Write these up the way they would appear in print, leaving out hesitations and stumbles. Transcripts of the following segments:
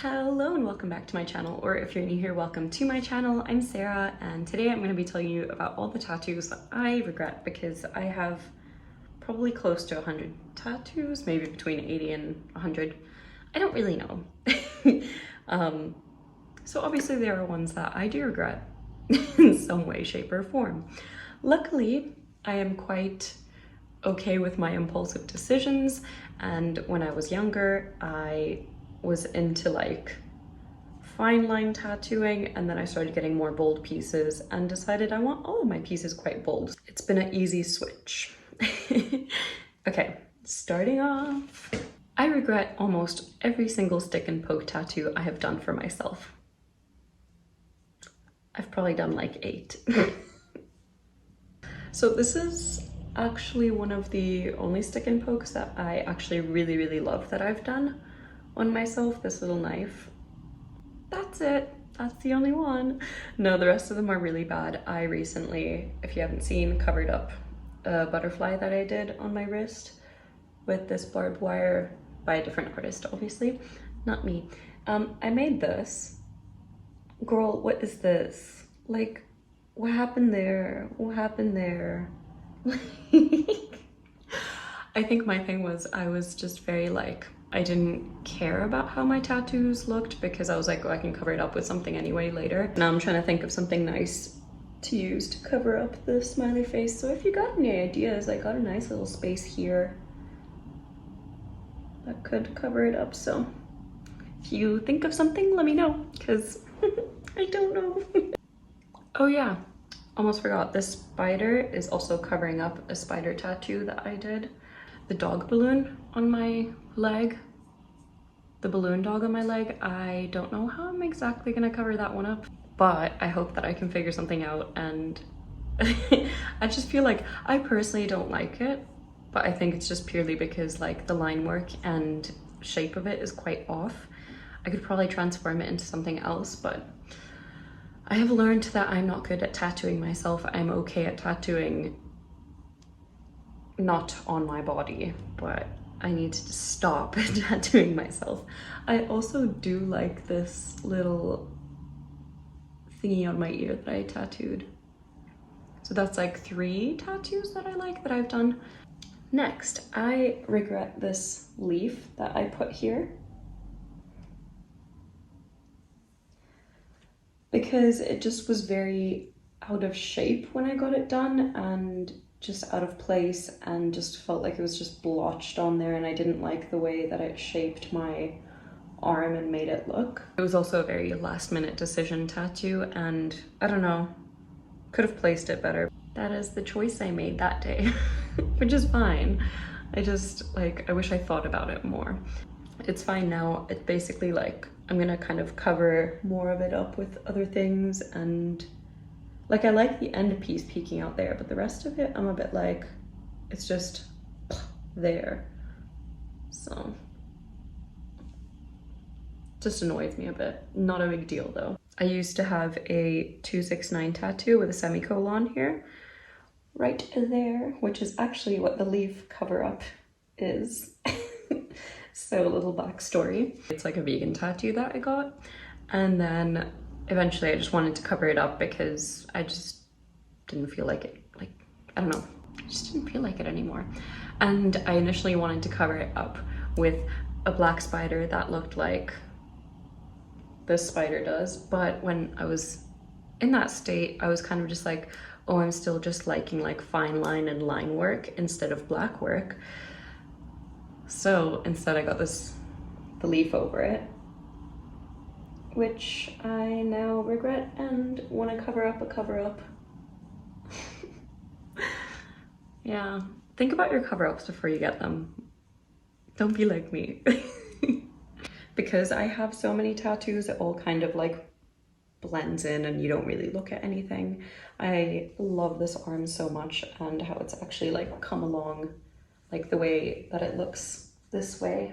Hello and welcome back to my channel, or if you're new here, welcome to my channel. I'm Sarah and today I'm going to be telling you about all the tattoos that I regret because I have probably close to 100 tattoos, maybe between 80 and 100. I don't really know. So obviously there are ones that I do regret in some way, shape or form. Luckily, I am quite okay with my impulsive decisions, and when I was younger, I was into like fine line tattooing, and then I started getting more bold pieces and decided I want all of my pieces quite bold. It's been an easy switch. Okay, starting off, I regret almost every single stick and poke tattoo I have done for myself. I've probably done like 8. So this is actually one of the only stick and pokes that I actually really love that I've done on myself, this little knife. That's it. That's the only one. No, the rest of them are really bad. I recently, if you haven't seen, covered up a butterfly that I did on my wrist with this barbed wire by a different artist, obviously, not me. I made this. Girl, what is this? Like, what happened there? What happened there? I think my thing was I was just very like, I didn't care about how my tattoos looked because I was like, oh, I can cover it up with something anyway later. Now I'm trying to think of something nice to use to cover up the smiley face. So if you got any ideas, I got a nice little space here that could cover it up. So if you think of something, let me know, because I don't know. Oh yeah, almost forgot. This spider is also covering up a spider tattoo that I did. The dog balloon on my leg, the balloon dog on my leg, I don't know how I'm exactly gonna cover that one up, but I hope that I can figure something out. And I just feel like I personally don't like it, but I think it's just purely because like the line work and shape of it is quite off. I could probably transform it into something else, but I have learned that I'm not good at tattooing myself. I'm okay at tattooing not on my body, but I need to stop tattooing myself. I also do like this little thingy on my ear that I tattooed. So that's like 3 tattoos that I like that I've done. Next, I regret this leaf that I put here because it just was very out of shape when I got it done, and just out of place, and just felt like it was just blotched on there, and I didn't like the way that it shaped my arm and made it look. It was also a very last minute decision tattoo, and I don't know, could have placed it better. That is the choice I made that day, which is fine. I just like, I wish I thought about it more. It's fine now. It's basically like, I'm gonna kind of cover more of it up with other things, and like, I like the end piece peeking out there, but the rest of it, I'm a bit like, it's just there. So, just annoys me a bit. Not a big deal though. I used to have a 269 tattoo with a semicolon here, right there, which is actually what the leaf cover up is. So a little backstory. It's like a vegan tattoo that I got, and then eventually I just wanted to cover it up because I just didn't feel like it. Like, I don't know, I just didn't feel like it anymore. And I initially wanted to cover it up with a black spider that looked like this spider does, but when I was in that state, I was kind of just like, oh, I'm still just liking like fine line and line work instead of black work. So instead I got the leaf over it, which I now regret and want to cover up a cover up. Yeah, think about your cover-ups before you get them. Don't be like me. Because I have so many tattoos, it all kind of like blends in and you don't really look at anything. I love this arm so much, and how it's actually like come along, like the way that it looks this way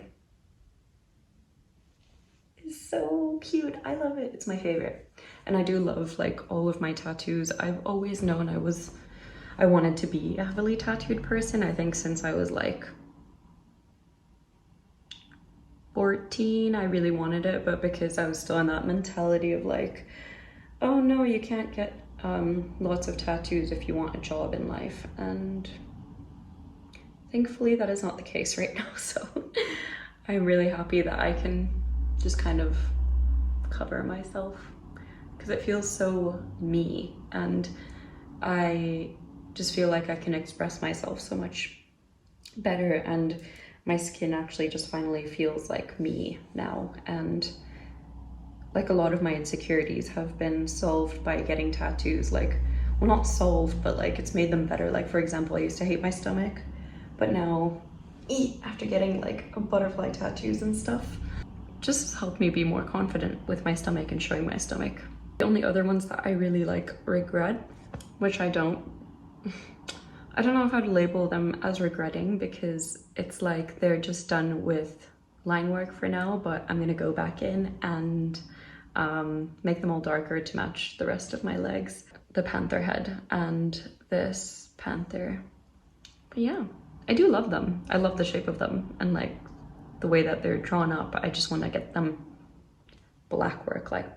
is so cute. I love it. It's my favorite. And I do love like all of my tattoos. I've always known I wanted to be a heavily tattooed person. I think since I was like 14, I really wanted it, but because I was still in that mentality of like, oh no, you can't get lots of tattoos if you want a job in life. And thankfully that is not the case right now. So I'm really happy that I can just kind of cover myself because it feels so me, and I just feel like I can express myself so much better, and my skin actually just finally feels like me now. And like a lot of my insecurities have been solved by getting tattoos. Like, well, not solved, but like it's made them better. Like, for example, I used to hate my stomach, but now after getting like butterfly tattoos and stuff, just helped me be more confident with my stomach and showing my stomach. The only other ones that I really like regret, which I don't know if I'd label them as regretting, because it's like they're just done with line work for now, but I'm gonna go back in and make them all darker to match the rest of my legs. The panther head and this panther. But yeah, I do love them. I love the shape of them and like the way that they're drawn up. I just want to get them black work, like,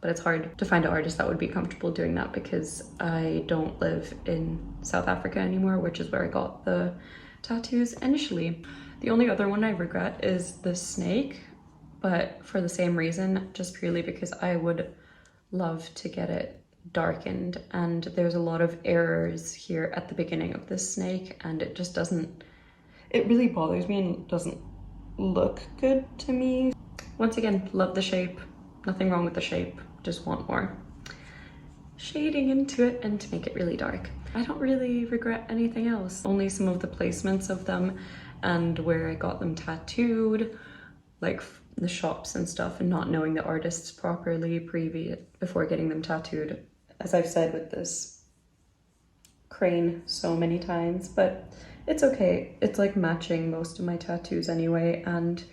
but it's hard to find an artist that would be comfortable doing that because I don't live in South Africa anymore, which is where I got the tattoos initially. The only other one I regret is the snake, but for the same reason, just purely because I would love to get it darkened, and there's a lot of errors here at the beginning of this snake, and it just doesn't, it really bothers me and doesn't look good to me. Once again, love the shape, nothing wrong with the shape, just want more shading into it and to make it really dark. I don't really regret anything else, only some of the placements of them and where I got them tattooed, like the shops and stuff, and not knowing the artists properly before getting them tattooed, as I've said with this crane so many times. But it's okay, it's like matching most of my tattoos anyway, and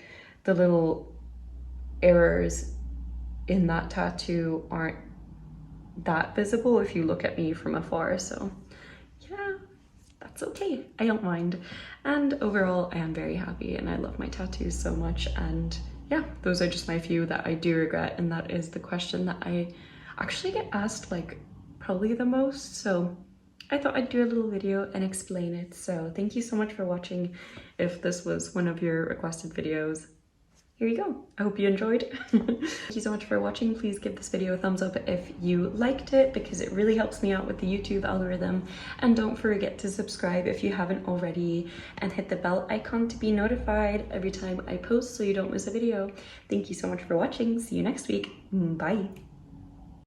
the little errors in that tattoo aren't that visible if you look at me from afar, so yeah, that's okay, I don't mind. And overall I am very happy and I love my tattoos so much. And yeah, those are just my few that I do regret, and that is the question that I actually get asked like probably the most, so I thought I'd do a little video and explain it. So thank you so much for watching. If this was one of your requested videos, here you go. I hope you enjoyed. Thank you so much for watching. Please give this video a thumbs up if you liked it, because it really helps me out with the YouTube algorithm. And don't forget to subscribe if you haven't already, and hit the bell icon to be notified every time I post so you don't miss a video. Thank you so much for watching. See you next week. Bye.